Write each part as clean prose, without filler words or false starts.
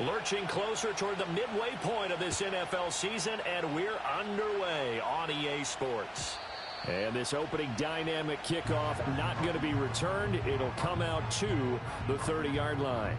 Lurching closer toward the midway point of this NFL season, and we're underway on EA Sports. And this opening dynamic kickoff not going to be returned. It'll come out to the 30-yard line.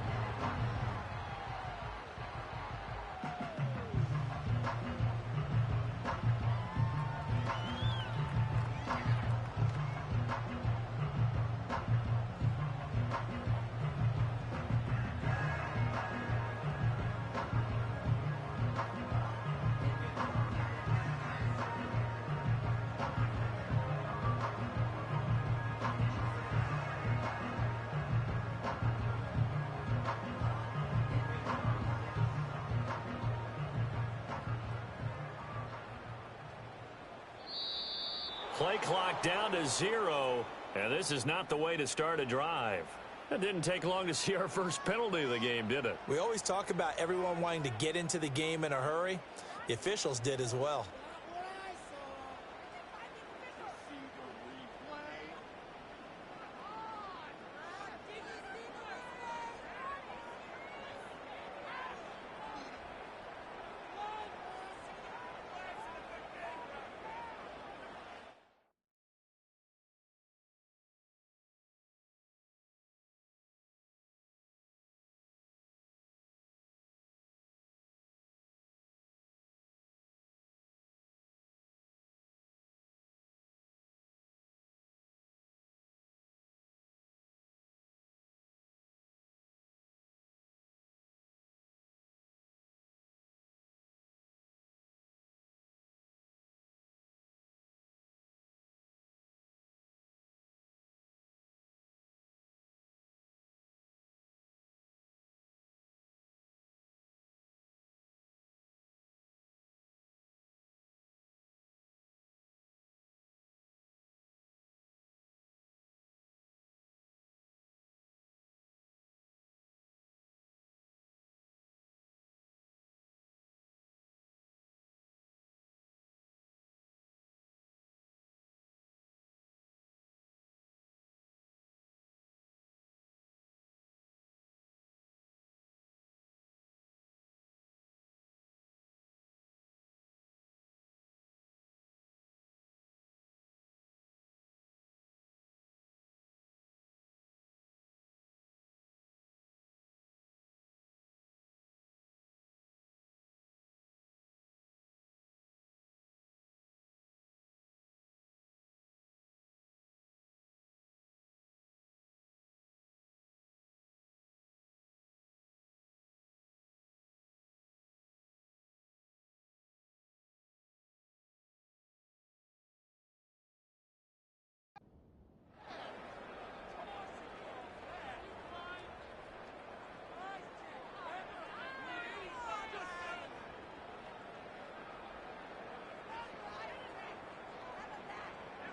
Play clock down to 0, and this is not the way to start a drive. It didn't take long to see our first penalty of the game, did it? We always talk about everyone wanting to get into the game in a hurry. The officials did as well.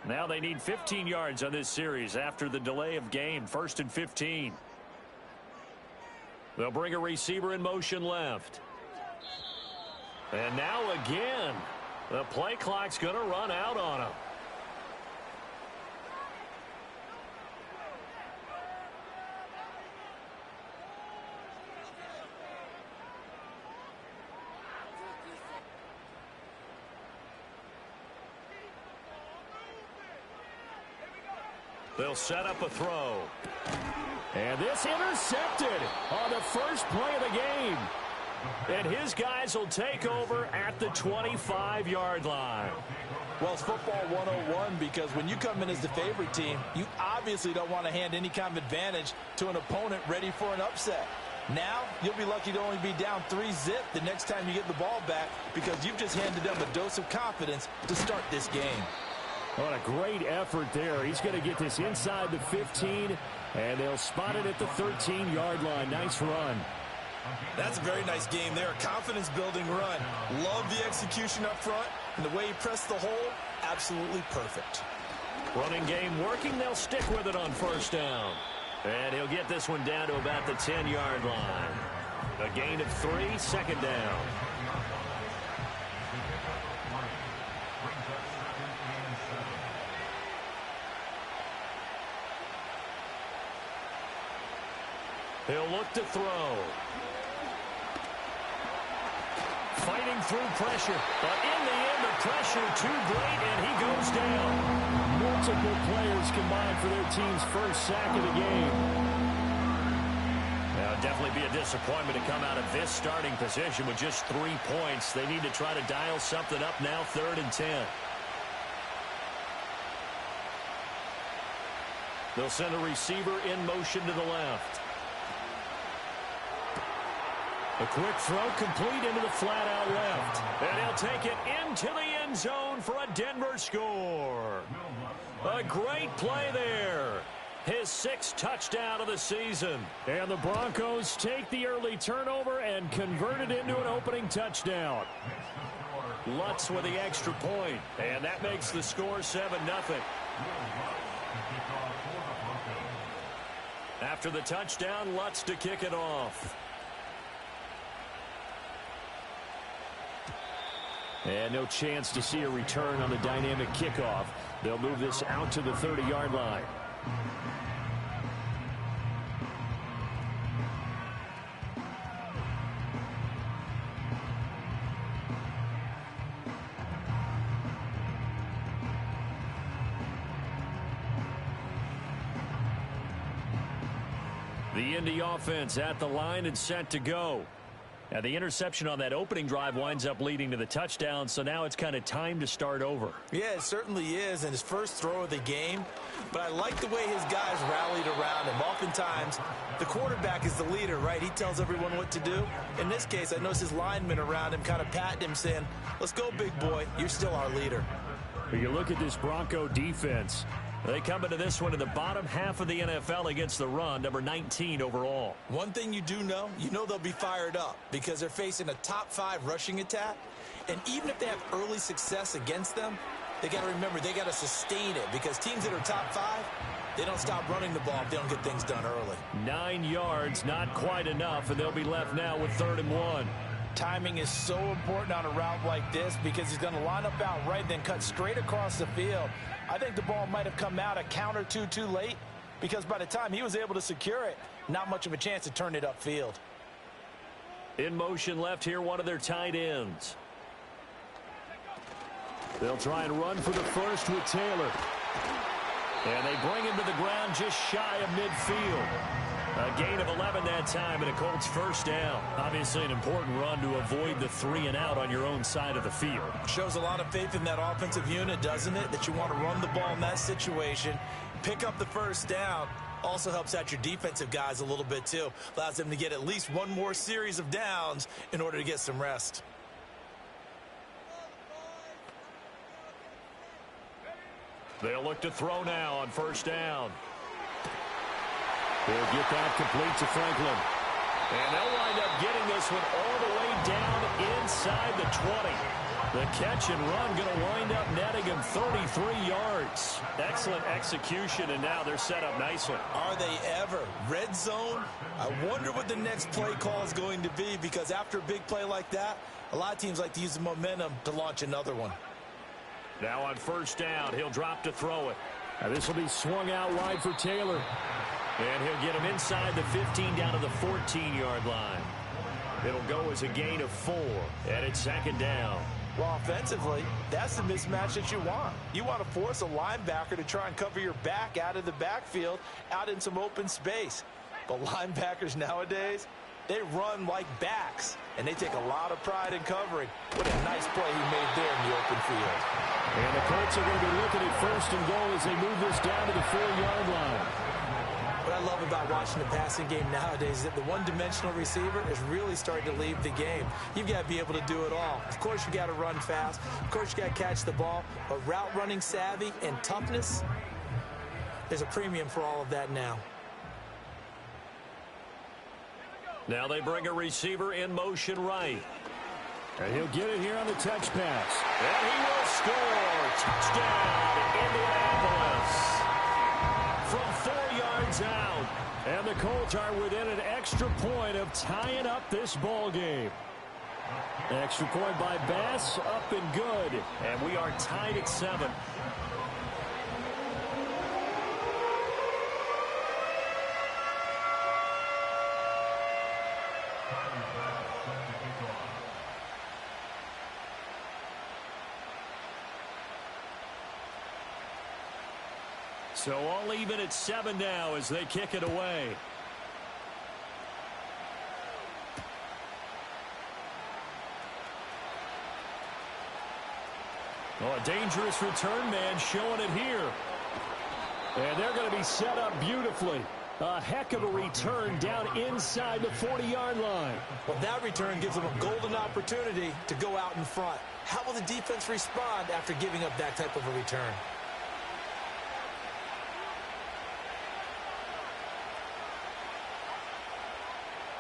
Now they need 15 yards on this series after the delay of game. 1st and 15. They'll bring a receiver in motion left. And now again, the play clock's going to run out on him. They'll set up a throw. And this intercepted on the first play of the game. And his guys will take over at the 25-yard line. Well, it's football 101 because when you come in as the favorite team, you obviously don't want to hand any kind of advantage to an opponent ready for an upset. Now, you'll be lucky to only be down 3-zip the next time you get the ball back because you've just handed them a dose of confidence to start this game. What a great effort there. He's going to get this inside the 15, and they'll spot it at the 13-yard line. Nice run. That's a very nice game there. A confidence-building run. Love the execution up front, and the way he pressed the hole, absolutely perfect. Running game working. They'll stick with it on first down. And he'll get this one down to about the 10-yard line. A gain of 3, 2nd down. He'll look to throw. Fighting through pressure, but in the end, the pressure too great, and he goes down. Multiple players combined for their team's first sack of the game. Now, it'd definitely be a disappointment to come out of this starting position with just 3 points. They need to try to dial something up now, 3rd and 10. They'll send a receiver in motion to the left. A quick throw complete into the flat out left. And he'll take it into the end zone for a Denver score. A great play there. His 6th touchdown of the season. And the Broncos take the early turnover and convert it into an opening touchdown. Lutz with the extra point. And that makes the score 7-0. After the touchdown, Lutz to kick it off. And no chance to see a return on the dynamic kickoff. They'll move this out to the 30-yard line. The Indy offense at the line and set to go. Now, the interception on that opening drive winds up leading to the touchdown, so now it's kind of time to start over. Yeah, it certainly is, and his first throw of the game. But I like the way his guys rallied around him. Oftentimes, the quarterback is the leader, right? He tells everyone what to do. In this case, I noticed his linemen around him kind of patting him, saying, let's go, big boy. You're still our leader. But you look at this Bronco defense. They come into this one in the bottom half of the NFL against the run, number 19 overall. One thing you do know, they'll be fired up because they're facing a top 5 rushing attack. And even if they have early success against them, they got to remember they got to sustain it because teams that are top 5, they don't stop running the ball if they don't get things done early. 9 yards, not quite enough, and they'll be left now with 3rd and 1. Timing is so important on a route like this because he's going to line up out right, then cut straight across the field. I think the ball might have come out a count or two too late because by the time he was able to secure it, not much of a chance to turn it upfield. In motion left here, one of their tight ends. They'll try and run for the first with Taylor. And they bring him to the ground just shy of midfield. A gain of 11 that time, and a Colts first down. Obviously an important run to avoid the 3 and out on your own side of the field. Shows a lot of faith in that offensive unit, doesn't it? That you want to run the ball in that situation. Pick up the first down. Also helps out your defensive guys a little bit, too. Allows them to get at least one more series of downs in order to get some rest. They'll look to throw now on first down. They'll get that complete to Franklin. And they'll wind up getting this one all the way down inside the 20. The catch and run going to wind up netting him 33 yards. Excellent execution, and now they're set up nicely. Are they ever? Red zone? I wonder what the next play call is going to be because after a big play like that, a lot of teams like to use the momentum to launch another one. Now on first down, he'll drop to throw it. Now this will be swung out wide for Taylor. And he'll get him inside the 15 down to the 14-yard line. It'll go as a gain of 4, and it's 2nd down. Well, offensively, that's the mismatch that you want. You want to force a linebacker to try and cover your back out of the backfield, out in some open space. But linebackers nowadays, they run like backs, and they take a lot of pride in covering. What a nice play he made there in the open field. And the Colts are going to be looking at 1st and goal as they move this down to the 4-yard line. What I love about watching the passing game nowadays is that the one-dimensional receiver is really starting to leave the game. You've got to be able to do it all. Of course, you got to run fast. Of course, you got to catch the ball. But route running savvy and toughness, there's a premium for all of that now. Now they bring a receiver in motion right. And he'll get it here on the touch pass. And he will score. Touchdown, Indianapolis. From 4 yards out. And the Colts are within an extra point of tying up this ball game. Extra point by Bass, up and good. And we are tied at 7. So all even at 7 now as they kick it away. Oh, a dangerous return man showing it here. And they're going to be set up beautifully. A heck of a return down inside the 40-yard line. Well, that return gives them a golden opportunity to go out in front. How will the defense respond after giving up that type of a return?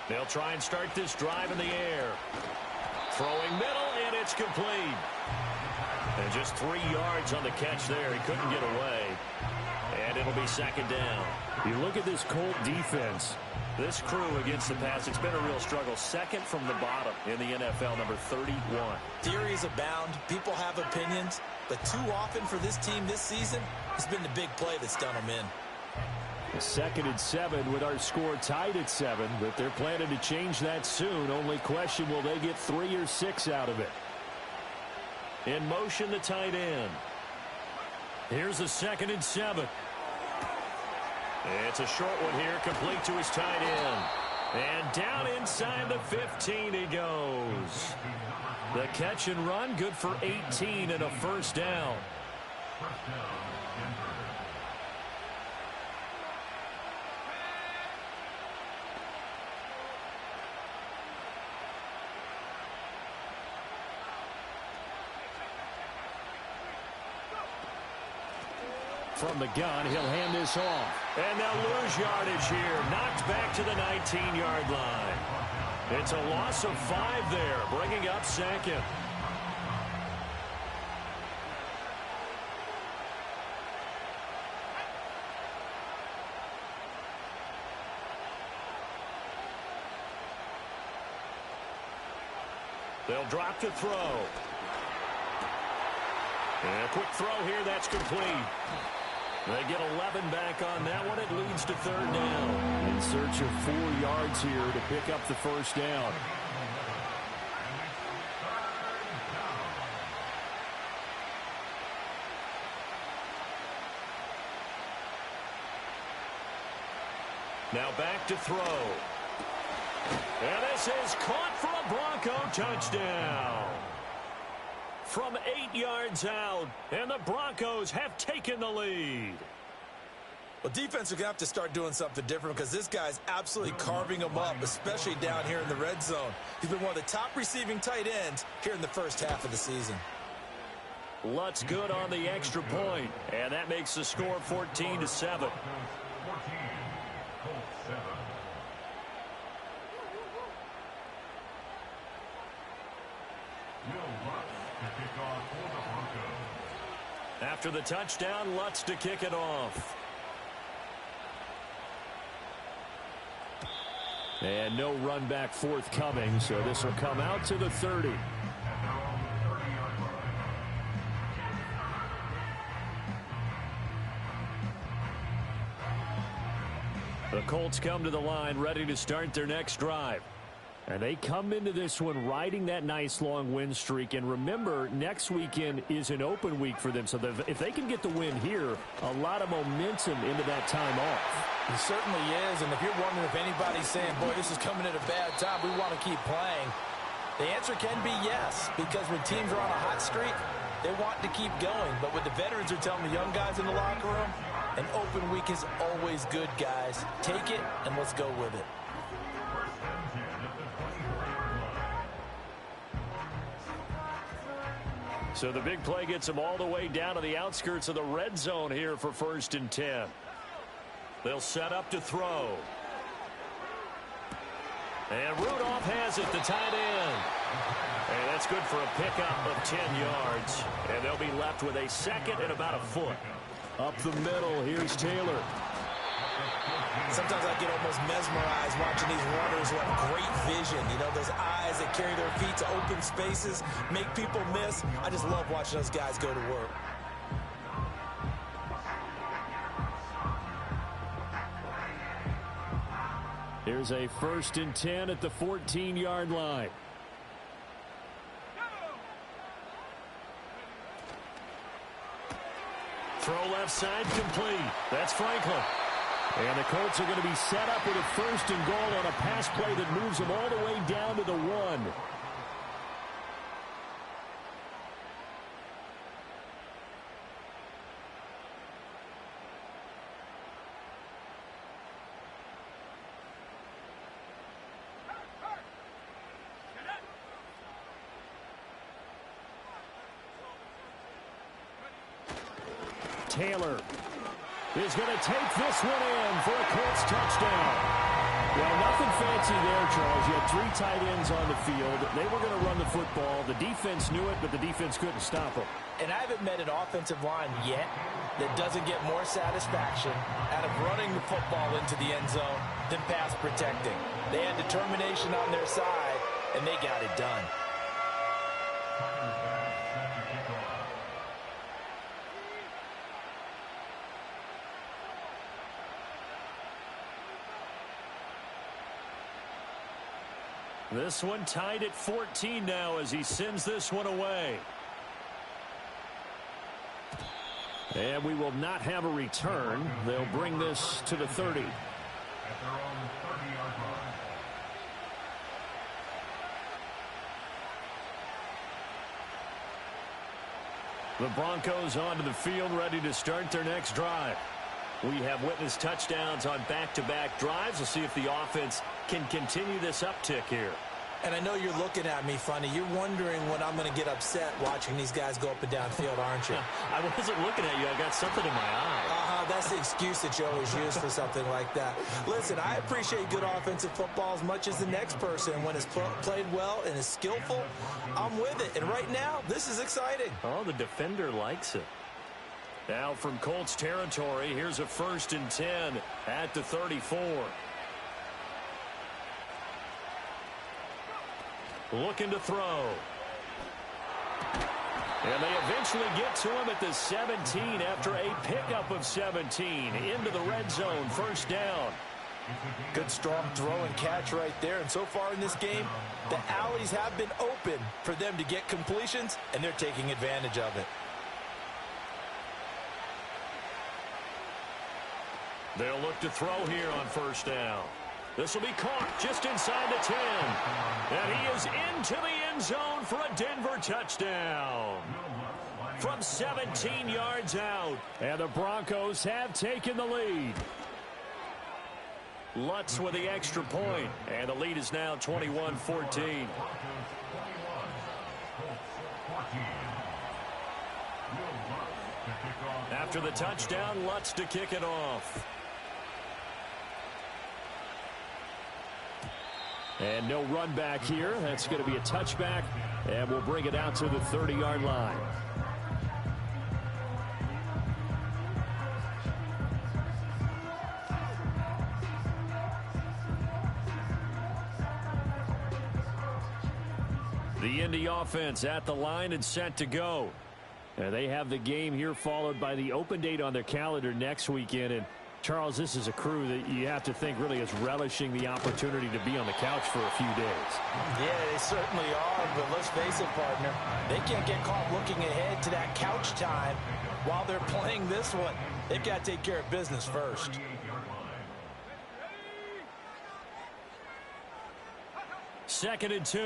They'll try and start this drive in the air. Throwing middle, and it's complete. And just 3 yards on the catch there. He couldn't get away. And it'll be second down. You look at this Colt defense. This crew against the pass, it's been a real struggle. Second from the bottom in the NFL, number 31. Theories abound. People have opinions. But too often for this team this season, it's been the big play that's done them in. Second and 7 with our score tied at 7. But they're planning to change that soon. Only question, will they get 3 or 6 out of it? In motion, the tight end. Here's the second and 7. It's a short one here, complete to his tight end. And down inside the 15 he goes. The catch and run, good for 18 and a first down. From the gun, he'll hand this off. And they'll lose yardage here. Knocked back to the 19-yard line. It's a loss of 5 there, bringing up second. They'll drop to throw. And a quick throw here, that's complete. They get 11 back on that one. It leads to third down. In search of 4 yards here to pick up the first down. Now back to throw. And this is caught for a Bronco touchdown. From 8 yards out, and the Broncos have taken the lead. Well, defense are going to have to start doing something different because this guy's absolutely carving them up, especially down here in the red zone. He's been one of the top receiving tight ends here in the first half of the season. Lutz good on the extra point, and that makes the score 14-7. After the touchdown, Lutz to kick it off. And no run back forthcoming, so this will come out to the 30. The Colts come to the line ready to start their next drive. And they come into this one riding that nice long win streak. And remember, next weekend is an open week for them. So if they can get the win here, a lot of momentum into that time off. It certainly is. And if you're wondering if anybody's saying, boy, this is coming at a bad time, we want to keep playing, the answer can be yes. Because when teams are on a hot streak, they want to keep going. But what the veterans are telling the young guys in the locker room, an open week is always good, guys. Take it and let's go with it. So the big play gets them all the way down to the outskirts of the red zone here for 1st and 10. They'll set up to throw. And Rudolph has it, the tight end. And that's good for a pickup of 10 yards. And they'll be left with a second and about a foot. Up the middle, here's Taylor. Sometimes I get almost mesmerized watching these runners who have great vision. You know, those eyes that carry their feet to open spaces, make people miss. I just love watching those guys go to work. Here's a 1st and 10 at the 14-yard line. Throw left left side, complete. That's Franklin. And the Colts are going to be set up with a 1st and goal on a pass play that moves them all the way down to the 1. Taylor is going to take this one in for a Colts touchdown. Well, nothing fancy there, Charles. You had 3 tight ends on the field. They were going to run the football. The defense knew it, but the defense couldn't stop them. And I haven't met an offensive line yet that doesn't get more satisfaction out of running the football into the end zone than pass protecting. They had determination on their side, and they got it done. This one tied at 14 now as he sends this one away. And we will not have a return. They'll bring this to the 30. The Broncos onto the field, ready to start their next drive. We have witnessed touchdowns on back-to-back drives. We'll see if the offense can continue this uptick here. And I know you're looking at me funny. You're wondering when I'm going to get upset watching these guys go up and down field, aren't you? I wasn't looking at you. I got something in my eye. That's the excuse that you always use for something like that. Listen, I appreciate good offensive football as much as the next person. When it's played well and is skillful, I'm with it. And right now, this is exciting. Oh, the defender likes it. Now from Colts territory, here's a 1st and 10 at the 34. Looking to throw. And they eventually get to him at the 17 after a pickup of 17 into the red zone. 1st down. Good strong throw and catch right there. And so far in this game, the alleys have been open for them to get completions, and they're taking advantage of it. They'll look to throw here on 1st down. This will be caught just inside the 10. And he is into the end zone for a Denver touchdown. From 17 yards out. And the Broncos have taken the lead. Lutz with the extra point. And the lead is now 21-14. After the touchdown, Lutz to kick it off. And no run back here. That's going to be a touchback. And we'll bring it out to the 30-yard line. The Indy offense at the line and set to go. And they have the game here followed by the open date on their calendar next weekend. And Charles, this is a crew that you have to think really is relishing the opportunity to be on the couch for a few days. Yeah, they certainly are, but let's face it, partner. They can't get caught looking ahead to that couch time while they're playing this one. They've got to take care of business first. Second and 2.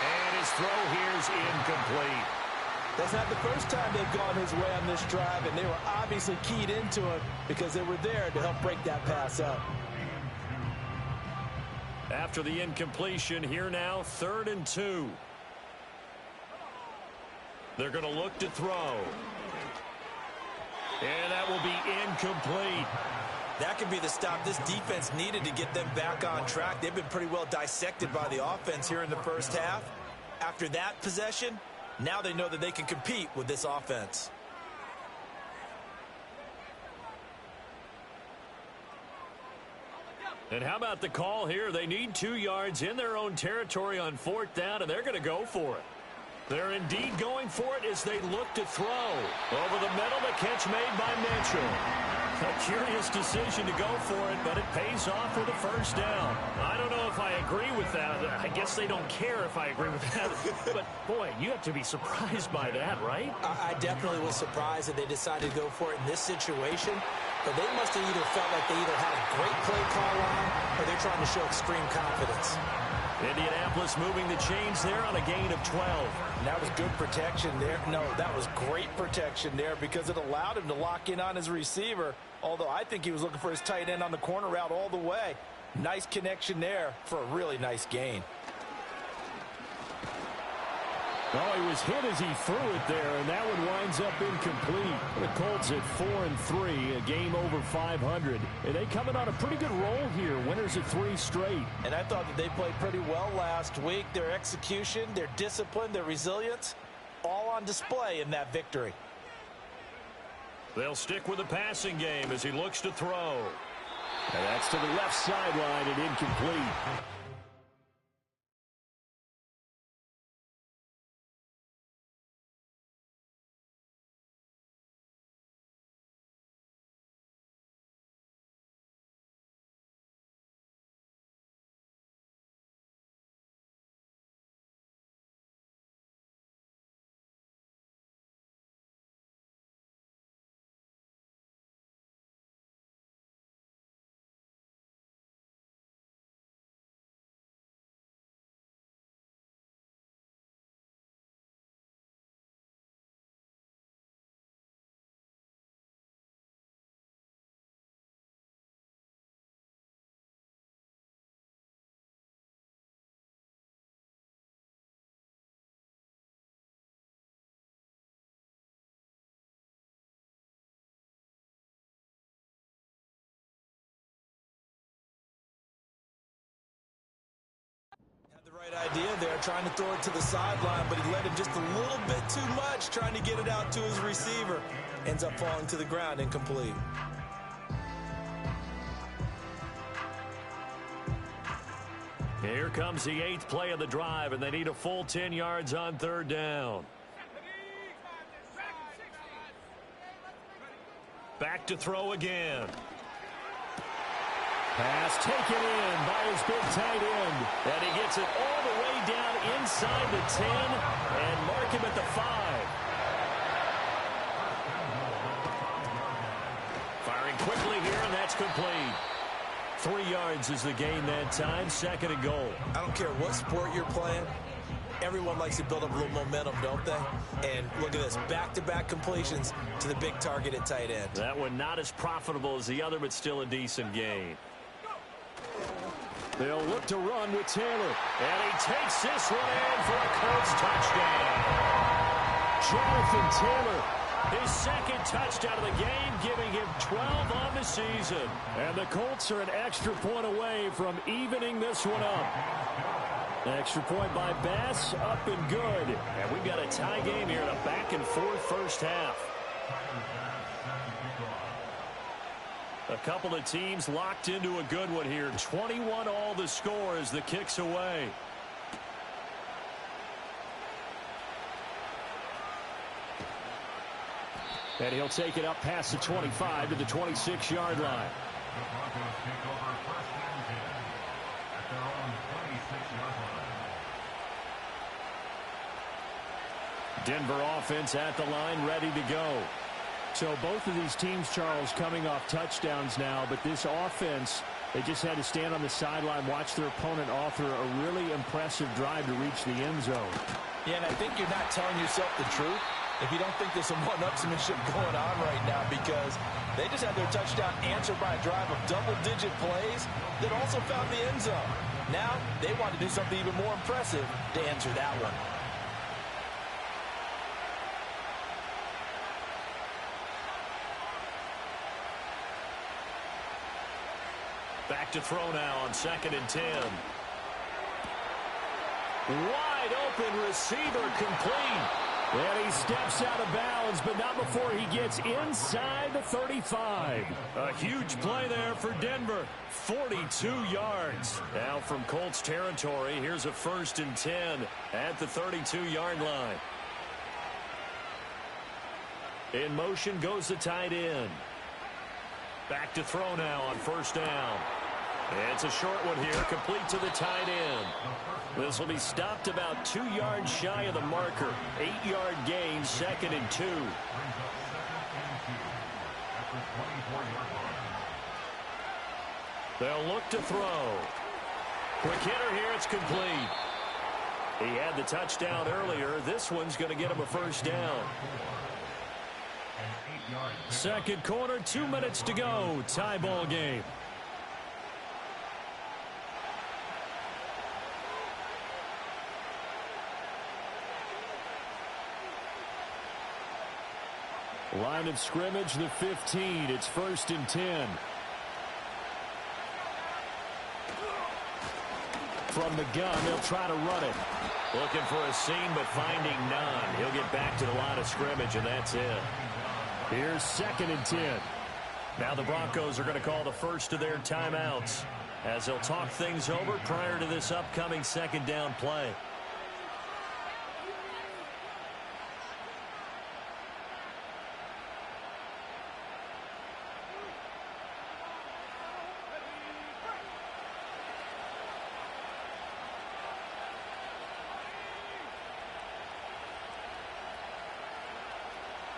And his throw here's incomplete. That's not the first time they've gone his way on this drive, and they were obviously keyed into it because they were there to help break that pass up. After the incompletion, here now, 3rd and 2. They're going to look to throw. And that will be incomplete. That could be the stop this defense needed to get them back on track. They've been pretty well dissected by the offense here in the first half. After that possession, now they know that they can compete with this offense. And how about the call here? They need 2 yards in their own territory on 4th down, and they're going to go for it. They're indeed going for it as they look to throw. Over the middle, the catch made by Mitchell. A curious decision to go for it, but it pays off with a first down. I don't know if I agree with that. I guess they don't care if I agree with that. But, boy, you have to be surprised by that, right? I definitely was surprised that they decided to go for it in this situation. But they must have either felt like they either had a great play call on or they're trying to show extreme confidence. Indianapolis moving the chains there on a gain of 12. And that was good protection there. No, that was great protection there because it allowed him to lock in on his receiver, although I think he was looking for his tight end on the corner route all the way. Nice connection there for a really nice gain. Oh, he was hit as he threw it there, and that one winds up incomplete. The Colts at 4-3, a game over 500. And they coming on a pretty good roll here, winners of 3 straight. And I thought that they played pretty well last week. Their execution, their discipline, their resilience, all on display in that victory. They'll stick with the passing game as he looks to throw. And that's to the left sideline and incomplete. The right idea there, trying to throw it to the sideline, but he let him just a little bit too much, trying to get it out to his receiver. Ends up falling to the ground, incomplete. Here comes the 8th play of the drive, and they need a full 10 yards on 3rd down. Back to throw again. Pass taken in by his big tight end. And he gets it all the way down inside the 10 and mark him at the 5. Firing quickly here, and that's complete. 3 yards is the gain that time, 2nd and goal. I don't care what sport you're playing. Everyone likes to build up a little momentum, don't they? And look at this, back-to-back completions to the big target at tight end. That one not as profitable as the other, but still a decent gain. They'll look to run with Taylor. And he takes this one in for a Colts touchdown. Jonathan Taylor, his 2nd touchdown of the game, giving him 12 on the season. And the Colts are an extra point away from evening this one up. Extra point by Bass, up and good. And we've got a tie game here in a back-and-forth first half. A couple of teams locked into a good one here. 21 all the score as the kick's away. And he'll take it up past the 25 to the 26-yard line. Denver offense at the line, ready to go. So both of these teams, Charles, coming off touchdowns now, but this offense, they just had to stand on the sideline, watch their opponent author a really impressive drive to reach the end zone. Yeah, and I think you're not telling yourself the truth if you don't think there's some one-upsmanship going on right now, because they just had their touchdown answered by a drive of double-digit plays that also found the end zone. Now they want to do something even more impressive to answer that one. Back to throw now on 2nd and 10. Wide open receiver, complete. And he steps out of bounds, but not before he gets inside the 35. A huge play there for Denver. 42 yards. Now from Colts territory, here's a 1st and 10 at the 32-yard line. In motion goes the tight end. Back to throw now on first down. It's a short one here, complete to the tight end. This will be stopped about 2 yards shy of the marker. 8-yard gain, 2nd and 2. They'll look to throw. Quick hitter here, it's complete. He had the touchdown earlier. This one's going to get him a first down. Second quarter, 2 minutes to go. Tie ball game. Line of scrimmage, the 15. It's 1st and 10. From the gun, they'll try to run it. Looking for a seam, but finding none. He'll get back to the line of scrimmage, and that's it. Here's 2nd and 10. Now the Broncos are going to call the first of their timeouts as they'll talk things over prior to this upcoming 2nd down play.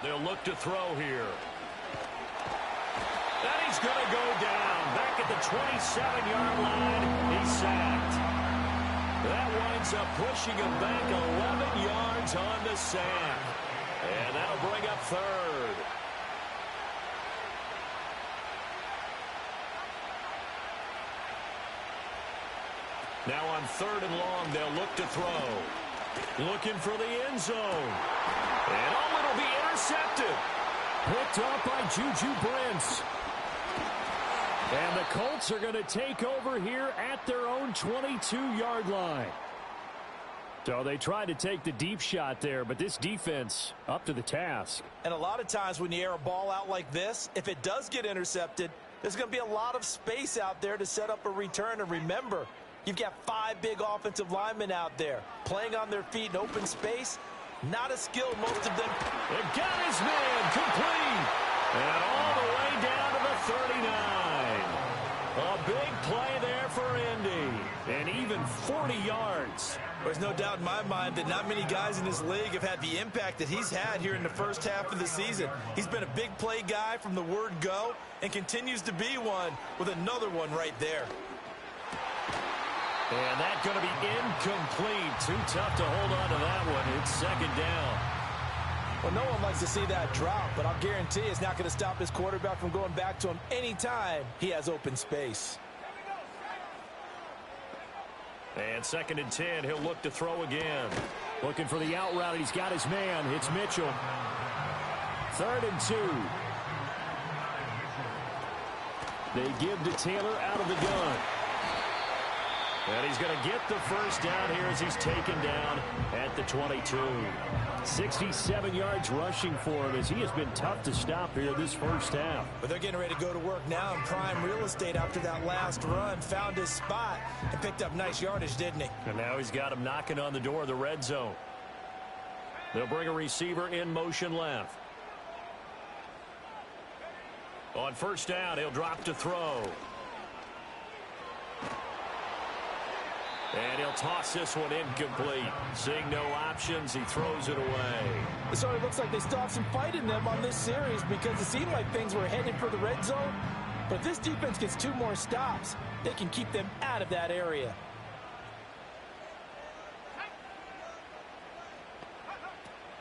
They'll look to throw here. And he's going to go down. Back at the 27-yard line, he's sacked. That winds up pushing him back 11 yards on the sack. And that'll bring up 3rd. Now on 3rd and long, they'll look to throw. Looking for the end zone. And it'll be intercepted. Picked up by Juju Brents. And the Colts are going to take over here at their own 22-yard line. So they tried to take the deep shot there, but this defense up to the task. And a lot of times when you air a ball out like this, if it does get intercepted, there's going to be a lot of space out there to set up a return. And remember, you've got 5 big offensive linemen out there playing on their feet in open space. Not as skilled, most of them. They've got his man complete. And all the way down to the 39. A big play there for Indy. And even 40 yards. There's no doubt in my mind that not many guys in this league have had the impact that he's had here in the first half of the season. He's been a big play guy from the word go and continues to be one with another one right there. And that's going to be incomplete. Too tough to hold on to that one. It's 2nd down. Well, no one likes to see that drop, but I'll guarantee it's not going to stop his quarterback from going back to him anytime he has open space. And 2nd and 10, he'll look to throw again. Looking for the out route. He's got his man. It's Mitchell. 3rd and 2. They give to Taylor out of the gun. And he's going to get the first down here as he's taken down at the 22. 67 yards rushing for him as he has been tough to stop here this first half. But they're getting ready to go to work now in prime real estate after that last run. Found his spot and picked up nice yardage, didn't he? And now he's got him knocking on the door of the red zone. They'll bring a receiver in motion left. On first down, he'll drop to throw. And he'll toss this one incomplete. Seeing no options, he throws it away. It sort of looks like they still have some fight in them on this series because it seemed like things were headed for the red zone. But if this defense gets 2 more stops, they can keep them out of that area.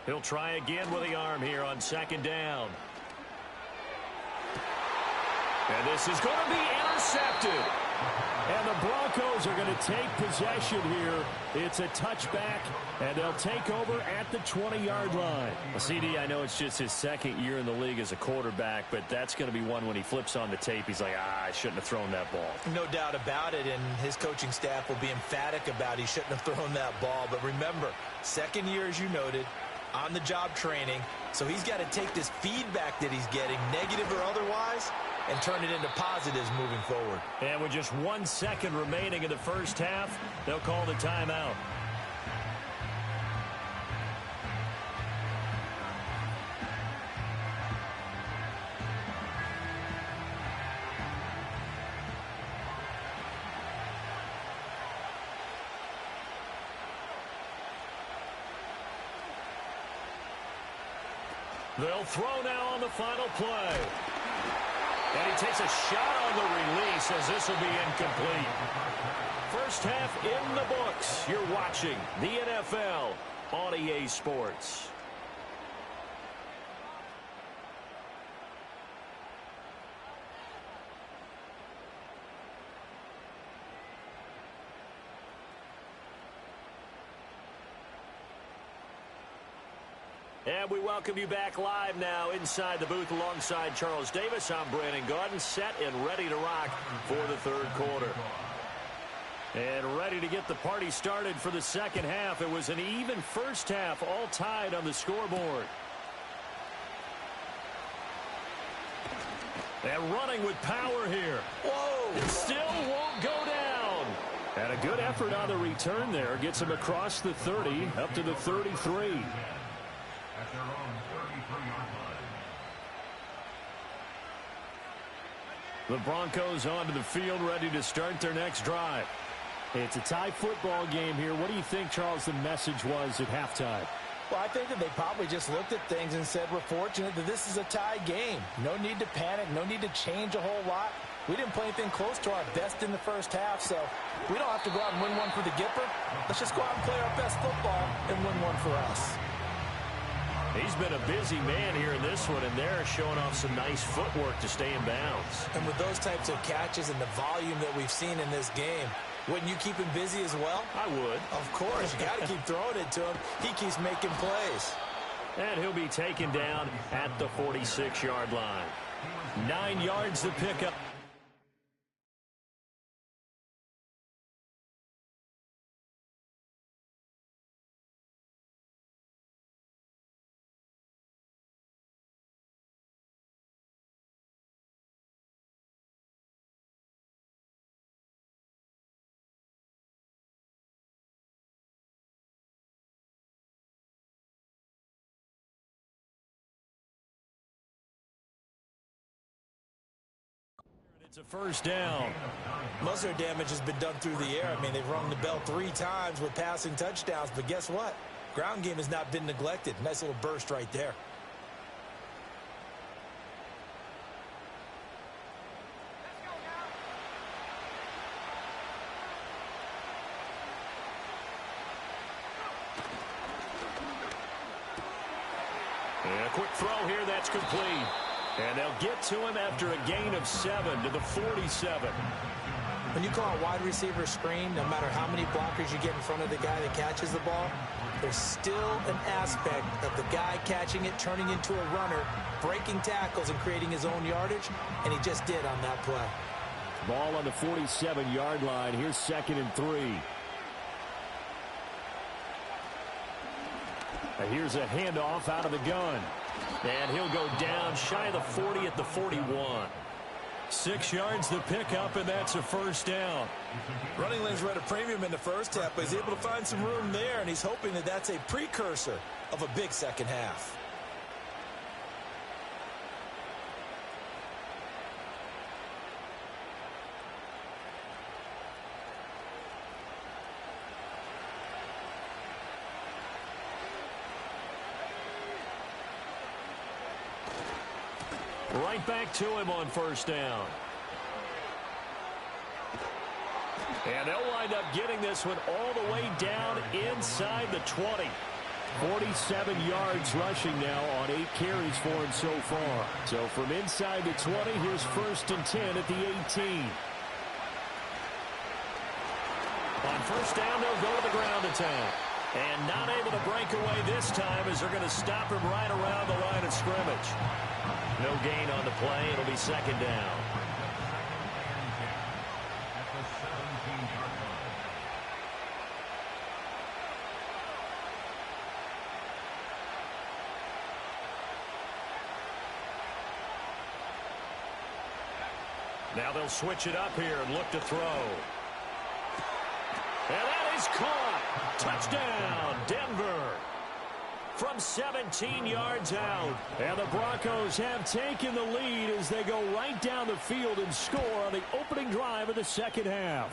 He'll try again with the arm here on 2nd down. And this is going to be intercepted. And the Broncos are going to take possession here. It's a touchback, and they'll take over at the 20-yard line. Well, CD, I know it's just his 2nd year in the league as a quarterback, but that's going to be one when he flips on the tape. He's like, I shouldn't have thrown that ball. No doubt about it, and his coaching staff will be emphatic about he shouldn't have thrown that ball. But remember, 2nd year, as you noted, on-the-job training, so he's got to take this feedback that he's getting, negative or otherwise, and turn it into positives moving forward. And with just 1 second remaining in the first half, they'll call the timeout. They'll throw now on the final play. And he takes a shot on the release as this will be incomplete. First half in the books. You're watching the NFL on EA Sports. And we welcome you back live now inside the booth alongside Charles Davis. I'm Brandon Gaudin, set and ready to rock for the third quarter. And ready to get the party started for the second half. It was an even first half, all tied on the scoreboard. And running with power here. Whoa! It still won't go down. And a good effort on the return there. Gets him across the 30, up to the 33. The Broncos onto the field, ready to start their next drive. It's a tie football game here. What do you think, Charles, the message was at halftime? Well, I think that they probably just looked at things and said, we're fortunate that this is a tie game. No need to panic. No need to change a whole lot. We didn't play anything close to our best in the first half, so we don't have to go out and win one for the Gipper. Let's just go out and play our best football and win one for us. He's been a busy man here in this one, and they're showing off some nice footwork to stay in bounds. And with those types of catches and the volume that we've seen in this game, wouldn't you keep him busy as well? I would. Of course. You got to keep throwing it to him. He keeps making plays. And he'll be taken down at the 46-yard line. 9 yards to pick up. It's a first down. Most of their damage has been done through the air. I mean, they've rung the bell 3 times with passing touchdowns, but guess what? Ground game has not been neglected. Nice little burst right there. And a quick throw here, that's complete. And they'll get to him after a gain of 7 to the 47. When you call a wide receiver screen, no matter how many blockers you get in front of the guy that catches the ball, there's still an aspect of the guy catching it, turning into a runner, breaking tackles and creating his own yardage, and he just did on that play. Ball on the 47-yard line. Here's 2nd and 3. And here's a handoff out of the gun. And he'll go down shy of the 40 at the 41. 6 yards to pick up, and that's a first down. Running lanes were at a premium in the first half, but he's able to find some room there, and he's hoping that that's a precursor of a big second half. Right back to him on first down. And they'll wind up getting this one all the way down inside the 20. 47 yards rushing now on 8 carries for him so far. So from inside the 20, here's 1st and 10 at the 18. On first down, they'll go to the ground attack. And not able to break away this time as they're going to stop him right around the line of scrimmage. No gain on the play. It'll be 2nd down. Now they'll switch it up here and look to throw. And that is caught. Touchdown, Denver. From 17 yards out. And the Broncos have taken the lead as they go right down the field and score on the opening drive of the second half.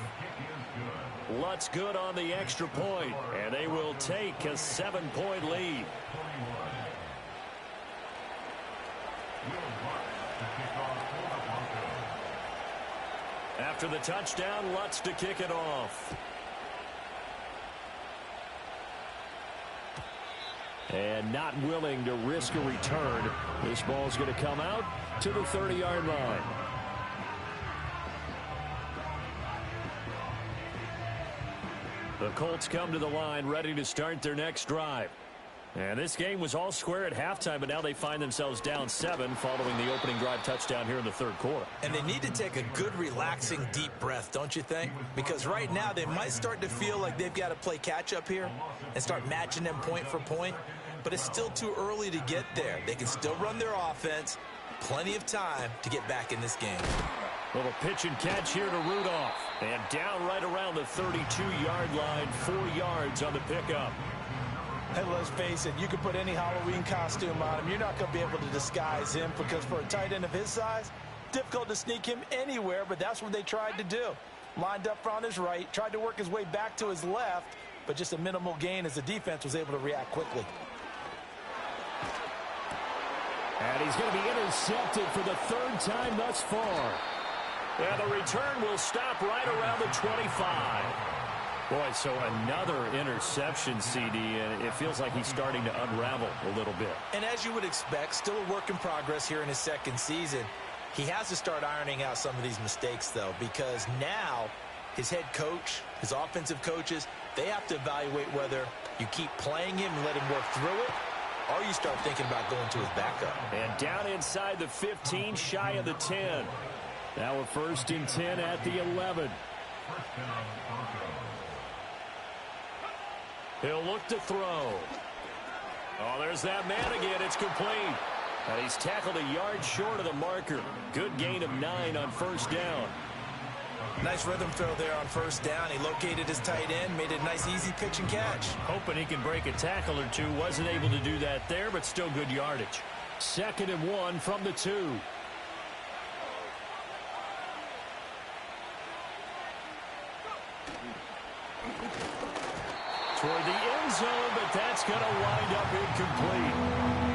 Lutz good on the extra point, and they will take a 7-point lead. After the touchdown, Lutz to kick it off. And not willing to risk a return. This ball's going to come out to the 30-yard line. The Colts come to the line ready to start their next drive. And this game was all square at halftime, but now they find themselves down 7 following the opening drive touchdown here in the third quarter. And they need to take a good, relaxing, deep breath, don't you think? Because right now they might start to feel like they've got to play catch-up here and start matching them point for point. But it's still too early to get there. They can still run their offense. Plenty of time to get back in this game. Little pitch and catch here to Rudolph. And down right around the 32-yard line, 4 yards on the pickup. Hey, let's face it, you can put any Halloween costume on him. You're not going to be able to disguise him because for a tight end of his size, difficult to sneak him anywhere, but that's what they tried to do. Lined up on his right, tried to work his way back to his left, but just a minimal gain as the defense was able to react quickly. And he's going to be intercepted for the 3rd time thus far. And the return will stop right around the 25. Boy, so another interception, CD, and it feels like he's starting to unravel a little bit. And as you would expect, still a work in progress here in his second season. He has to start ironing out some of these mistakes, though, because now his head coach, his offensive coaches, they have to evaluate whether you keep playing him and let him work through it, or you start thinking about going to his backup. And down inside the 15, shy of the 10. Now we're 1st and 10 at the 11. He'll look to throw. Oh, there's that man again. It's complete. And he's tackled a yard short of the marker. Good gain of 9 on 1st down. Nice rhythm throw there on 1st down. He located his tight end, made it a nice, easy pitch and catch. Hoping he can break a tackle or two. Wasn't able to do that there, but still good yardage. 2nd and 1 from the 2. Toward the end zone, but that's going to wind up incomplete.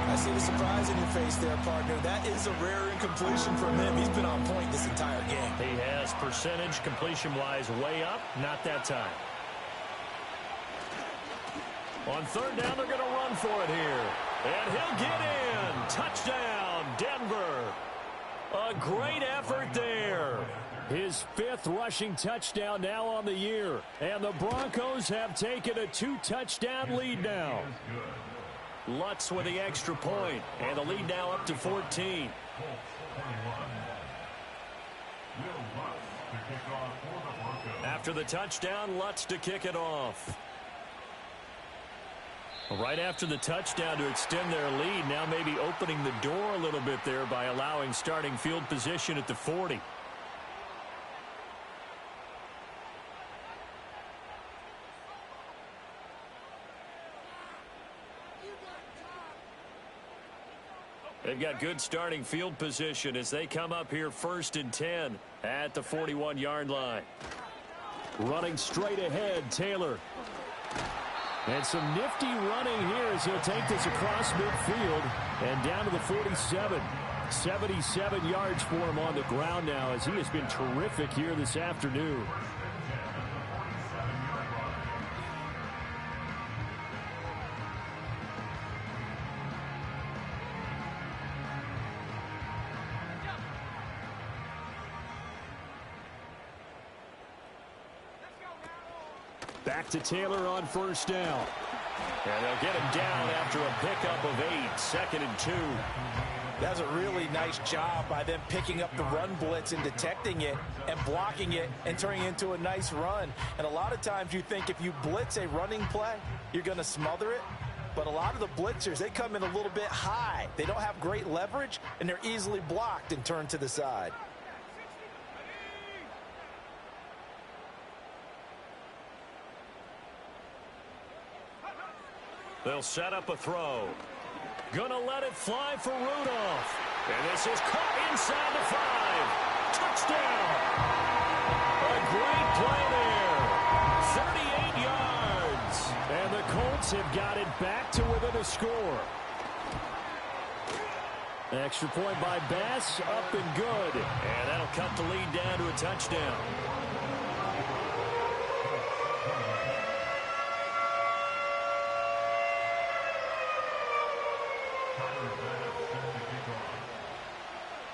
I see the surprise in your face there, partner. That is a rare incompletion from him. He's been on point this entire game. He has percentage completion-wise way up. Not that time. On 3rd down, they're going to run for it here. And he'll get in. Touchdown, Denver. A great effort there. His 5th rushing touchdown now on the year. And the Broncos have taken a 2-touchdown lead now. Lutz with the extra point. And the lead now up to 14. After the touchdown, Lutz to kick it off. Right after the touchdown to extend their lead, now maybe opening the door a little bit there by allowing starting field position at the 40. They've got good starting field position as they come up here 1st and 10 at the 41-yard line. Running straight ahead, Taylor. And some nifty running here as he'll take this across midfield and down to the 47. 77 yards for him on the ground now as he has been terrific here this afternoon. Back to Taylor on 1st down. And they'll get him down after a pickup of 8. 2nd and 2. That's a really nice job by them picking up the run blitz and detecting it and blocking it and turning it into a nice run. And a lot of times you think if you blitz a running play, you're going to smother it. But a lot of the blitzers, they come in a little bit high. They don't have great leverage, and they're easily blocked and turned to the side. They'll set up a throw. Gonna let it fly for Rudolph. And this is caught inside the 5. Touchdown. A great play there. 38 yards. And the Colts have got it back to within a score. Extra point by Bass, up and good. And that'll cut the lead down to a a touchdown.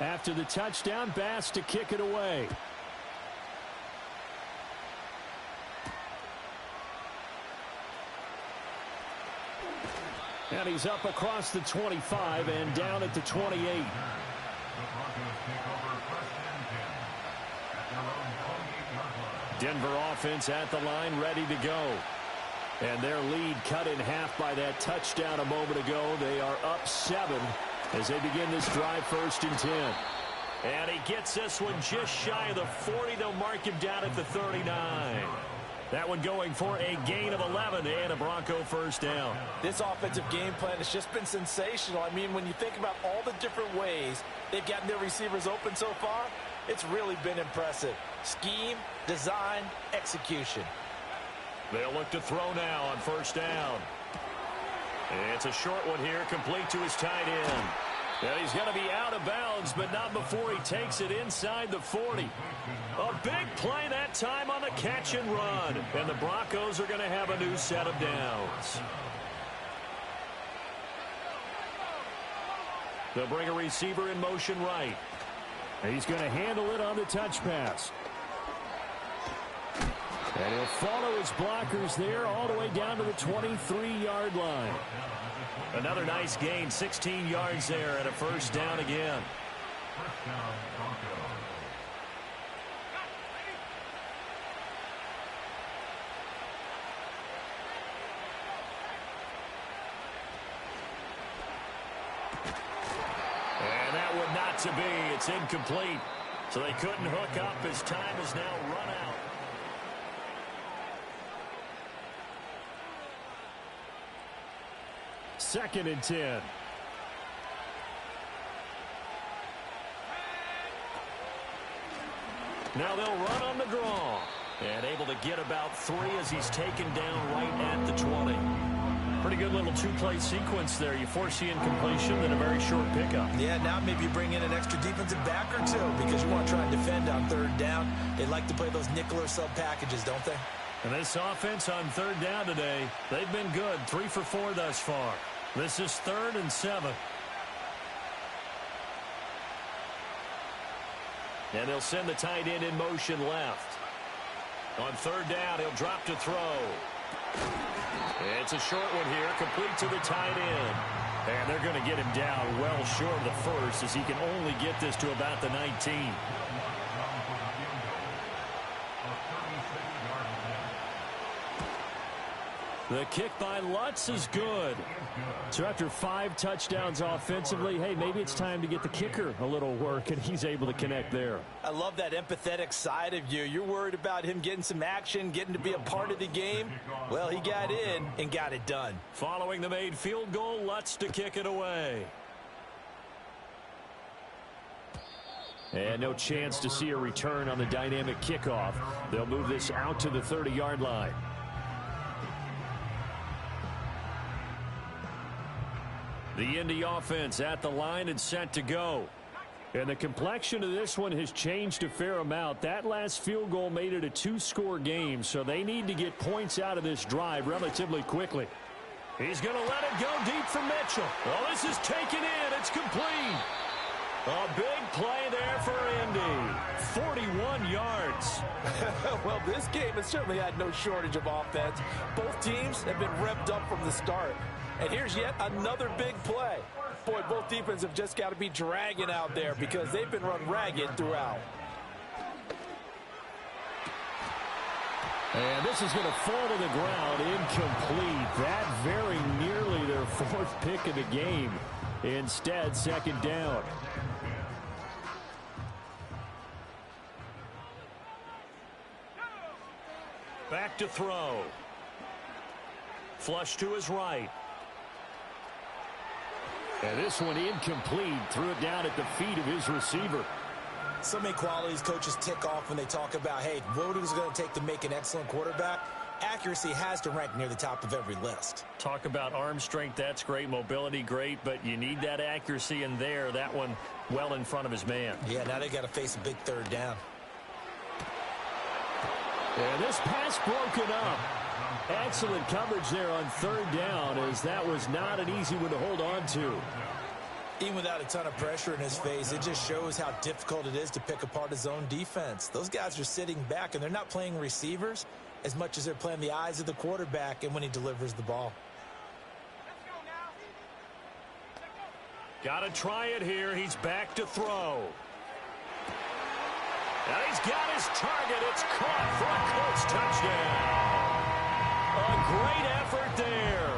After the touchdown, Bass to kick it away. And he's up across the 25 and down at the 28. Denver offense at the line, ready to go. And their lead cut in half by that touchdown a moment ago. They are up 7 as they begin this drive, 1st and 10. And he gets this one just shy of the 40. They'll mark him down at the 39. That one going for a gain of 11 and a Bronco first down. This offensive game plan has just been sensational. I mean, when you think about all the different ways they've gotten their receivers open so far, it's really been impressive. Scheme, design, execution. They'll look to throw now on first down. It's a short one here, complete to his tight end. And he's going to be out of bounds, but not before he takes it inside the 40. A big play that time on the catch and run. And the Broncos are going to have a new set of downs. They'll bring a receiver in motion right. He's going to handle it on the touch pass. And he'll follow his blockers there all the way down to the 23-yard line. Another nice gain, 16 yards there, and a first down again. And that would not to be. It's incomplete. So they couldn't hook up. His time is now run out. Second and 10. Now they'll run on the draw. And able to get about 3 as he's taken down right at the 20. Pretty good little two-play sequence there. You force the incompletion, then a very short pickup. Yeah, now maybe you bring in an extra defensive back or two because you want to try and defend on third down. They like to play those nickel or sub packages, don't they? And this offense on third down today, they've been good. 3 for 4 thus far. This is 3rd and 7. And they'll send the tight end in motion left. On third down, he'll drop to throw. It's a short one here, complete to the tight end. And they're going to get him down well short of the first as he can only get this to about the 19. The kick by Lutz is good. So after 5 touchdowns offensively, hey, maybe it's time to get the kicker a little work, and he's able to connect there. I love that empathetic side of you. You're worried about him getting some action, getting to be a part of the game. Well, he got in and got it done. Following the made field goal, Lutz to kick it away. And no chance to see a return on the dynamic kickoff. They'll move this out to the 30-yard line. The Indy offense at the line and set to go. And the complexion of this one has changed a fair amount. That last field goal made it a 2-score game, so they need to get points out of this drive relatively quickly. He's going to let it go deep for Mitchell. Well, this is taken in. It's complete. A big play there for Indy. 41 yards. Well, this game has certainly had no shortage of offense. Both teams have been revved up from the start. And here's yet another big play. Boy, both defenses have just got to be dragging out there because they've been run ragged throughout. And this is going to fall to the ground, incomplete. That very nearly their 4th pick of the game. Instead, second down. Back to throw. Flush to his right. And this one incomplete. Threw it down at the feet of his receiver. So many qualities coaches tick off when they talk about, hey, what is it going to take to make an excellent quarterback? Accuracy has to rank near the top of every list. Talk about arm strength, that's great. Mobility, great. But you need that accuracy in there. That one well in front of his man. Yeah, now they got to face a big third down. And this pass broken up. Excellent coverage there on third down, as that was not an easy one to hold on to. Even without a ton of pressure in his face, it just shows how difficult it is to pick apart his own defense. Those guys are sitting back, and they're not playing receivers as much as they're playing the eyes of the quarterback and when he delivers the ball. Got to try it here. He's back to throw. And he's got his target. It's caught for a Colts touchdown. A great effort there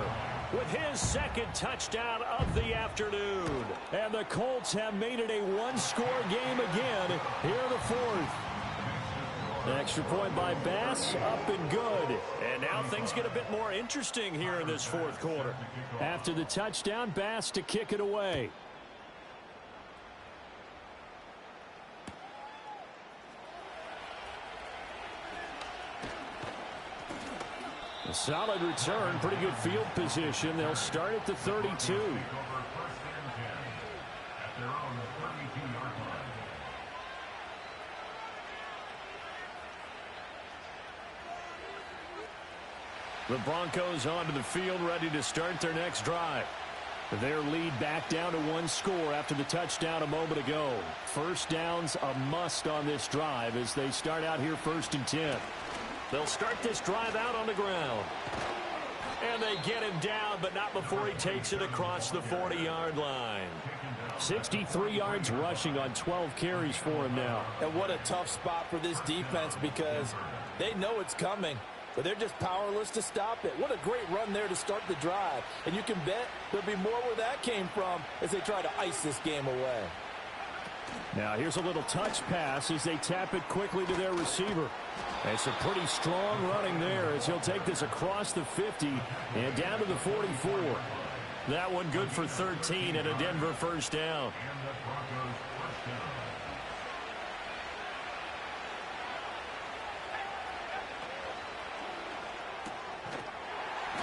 with his second touchdown of the afternoon. And the Colts have made it a one-score game again here in the fourth. An extra point by Bass, up and good. And now things get a bit more interesting here in this fourth quarter. After the touchdown, Bass to kick it away. A solid return, pretty good field position. They'll start at the 32. The Broncos onto the field, ready to start their next drive. Their lead back down to one score after the touchdown a moment ago. First down's a must on this drive as they start out here 1st and 10. They'll start this drive out on the ground. And they get him down, but not before he takes it across the 40-yard line. 63 yards rushing on 12 carries for him now. And what a tough spot for this defense, because they know it's coming, but they're just powerless to stop it. What a great run there to start the drive. And you can bet there'll be more where that came from as they try to ice this game away. Now here's a little touch pass as they tap it quickly to their receiver. It's a pretty strong running there as he'll take this across the 50 and down to the 44. That one good for 13 and a Denver first down.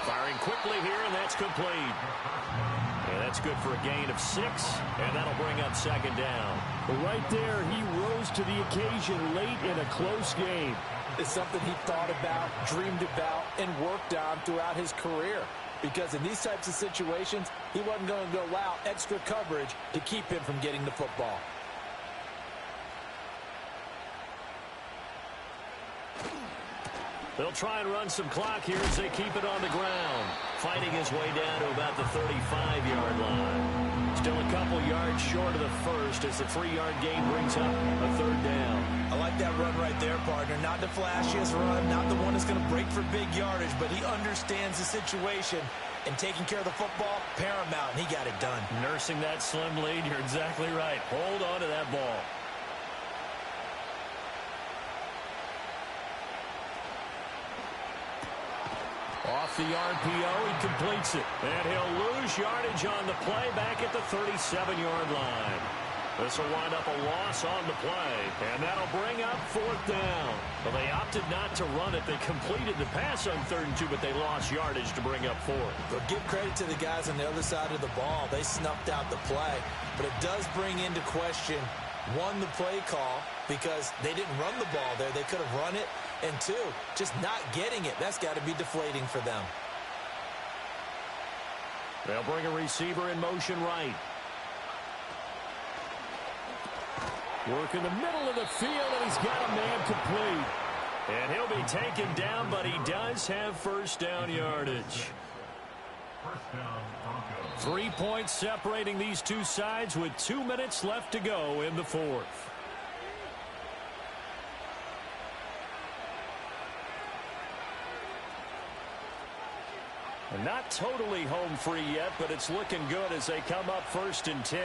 Firing quickly here, and that's complete. And that's good for a gain of 6, and that'll bring up second down. But right there, he rose to the occasion late in a close game. It's something he thought about, dreamed about, and worked on throughout his career. Because in these types of situations, he wasn't going to go out extra coverage to keep him from getting the football. They'll try and run some clock here as they keep it on the ground. Fighting his way down to about the 35-yard line. Still a couple yards short of the first as the 3-yard gain brings up a third down. I like that run right there, partner. Not the flashiest run, not the one that's going to break for big yardage, but he understands the situation. And taking care of the football, paramount, and he got it done. Nursing that slim lead, you're exactly right. Hold on to that ball. Off the RPO, he completes it. And he'll lose yardage on the play back at the 37-yard line. This will wind up a loss on the play, and that'll bring up 4th down. Well, they opted not to run it. They completed the pass on 3rd and 2, but they lost yardage to bring up 4th. But give credit to the guys on the other side of the ball. They snuffed out the play, but it does bring into question, 1, the play call, because they didn't run the ball there. They could have run it. And 2, just not getting it. That's got to be deflating for them. They'll bring a receiver in motion right. Work in the middle of the field, and he's got a man complete. And he'll be taken down, but he does have first down yardage. 3 points separating these two sides with 2 minutes left to go in the fourth. Not totally home free yet, but it's looking good as they come up 1st and 10.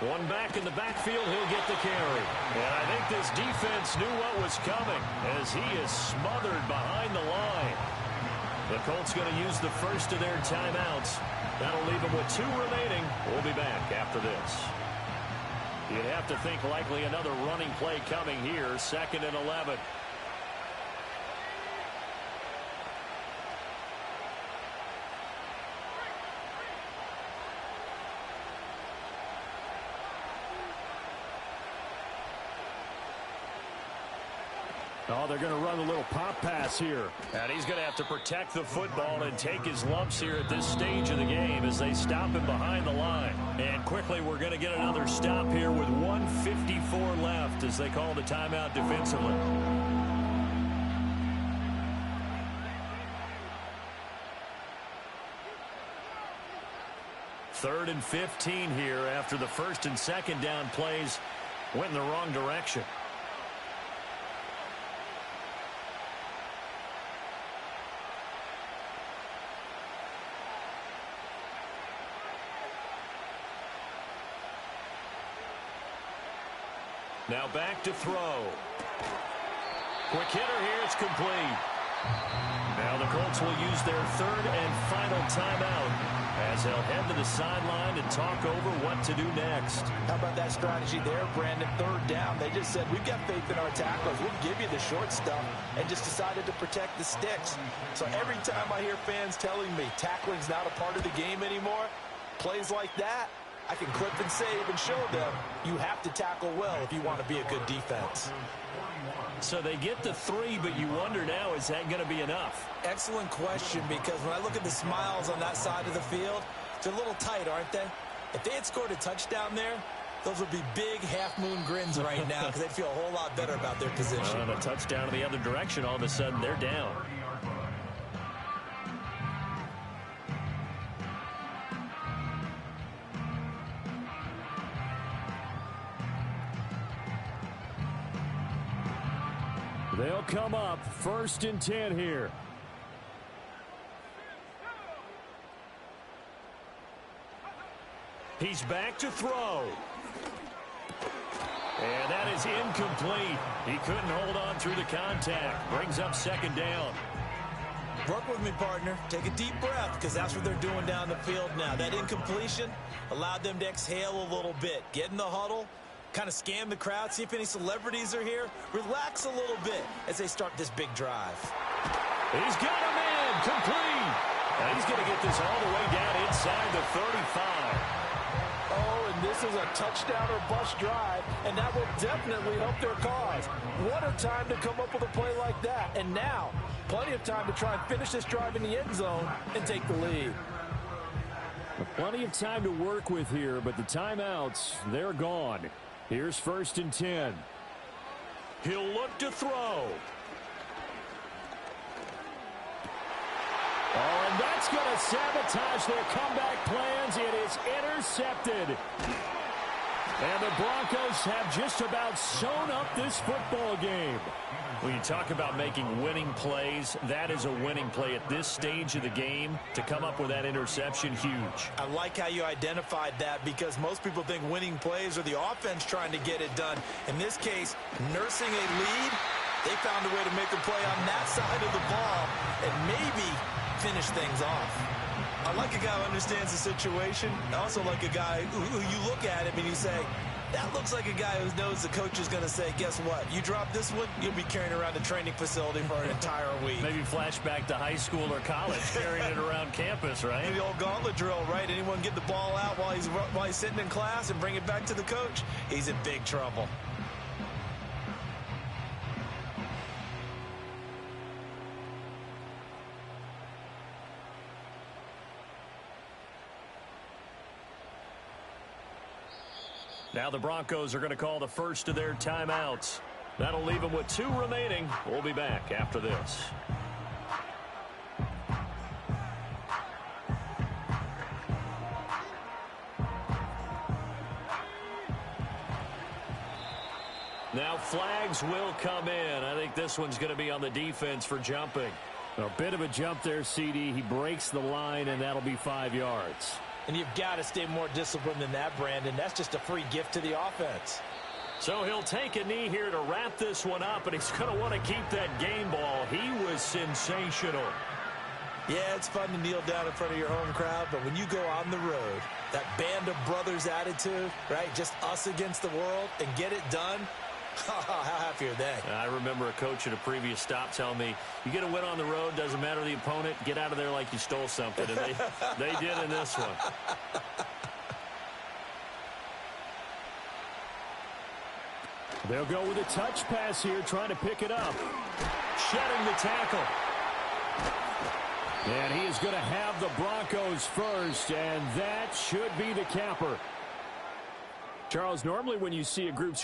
One back in the backfield, he'll get the carry. And I think this defense knew what was coming as he is smothered behind the line. The Colts going to use the first of their timeouts. That'll leave them with 2 remaining. We'll be back after this. You'd have to think likely another running play coming here, 2nd and 11. Oh, they're going to run a little pop pass here. And he's going to have to protect the football and take his lumps here at this stage of the game as they stop him behind the line. And quickly, we're going to get another stop here with 1:54 left as they call the timeout defensively. Third and 15 here after the first and second down plays went in the wrong direction. Now back to throw. Quick hitter here. It's complete. Now the Colts will use their third and final timeout as they'll head to the sideline and talk over what to do next. How about that strategy there, Brandon? Third down. They just said, we've got faith in our tacklers. We'll give you the short stuff, and just decided to protect the sticks. So every time I hear fans telling me tackling's not a part of the game anymore, plays like that, I can clip and save and show them you have to tackle well if you want to be a good defense. So they get the 3, but you wonder now, is that going to be enough? Excellent question, because when I look at the smiles on that side of the field, they're a little tight, aren't they? If they had scored a touchdown there, those would be big half-moon grins right now because they'd feel a whole lot better about their position. And a touchdown in the other direction, all of a sudden they're down. They'll come up 1st and 10 here. He's back to throw. And that is incomplete. He couldn't hold on through the contact. Brings up 2nd down. Work with me, partner. Take a deep breath, because that's what they're doing down the field now. That incompletion allowed them to exhale a little bit. Get in the huddle. Kind of scan the crowd, see if any celebrities are here. Relax a little bit as they start this big drive. He's got him in, complete. And he's going to get this all the way down inside the 35. Oh, and this is a touchdown or bust drive, and that will definitely help their cause. What a time to come up with a play like that. And now, plenty of time to try and finish this drive in the end zone and take the lead. Plenty of time to work with here, but the timeouts, they're gone. Here's 1st and 10. He'll look to throw. Oh, and that's going to sabotage their comeback plans. It is intercepted. And the Broncos have just about sewn up this football game. When you talk about making winning plays, that is a winning play at this stage of the game. To come up with that interception, huge. I like how you identified that, because most people think winning plays are the offense trying to get it done. In this case, nursing a lead, they found a way to make a play on that side of the ball and maybe finish things off. I like a guy who understands the situation. I also like a guy who you look at him and you say, that looks like a guy who knows the coach is going to say, guess what? You drop this one, you'll be carrying around the training facility for an entire week. Maybe flashback to high school or college, carrying it around campus, right? The old gauntlet drill, right? Anyone get the ball out while he's sitting in class and bring it back to the coach? He's in big trouble. Now the Broncos are going to call the first of their timeouts. That'll leave them with 2 remaining. We'll be back after this. Now flags will come in. I think this one's going to be on the defense for jumping. A bit of a jump there, CD. He breaks the line, and that'll be 5 yards. And you've got to stay more disciplined than that, Brandon. That's just a free gift to the offense. So he'll take a knee here to wrap this one up, and he's going to want to keep that game ball. He was sensational. Yeah, it's fun to kneel down in front of your home crowd, but when you go on the road, that band of brothers attitude, right, just us against the world, and get it done, how happy are they? I remember a coach at a previous stop telling me, you get a win on the road, doesn't matter the opponent, get out of there like you stole something. And they did in this one. They'll go with a touch pass here, trying to pick it up. Shedding the tackle. And he is going to have the Broncos first, and that should be the capper. Charles, normally when you see a group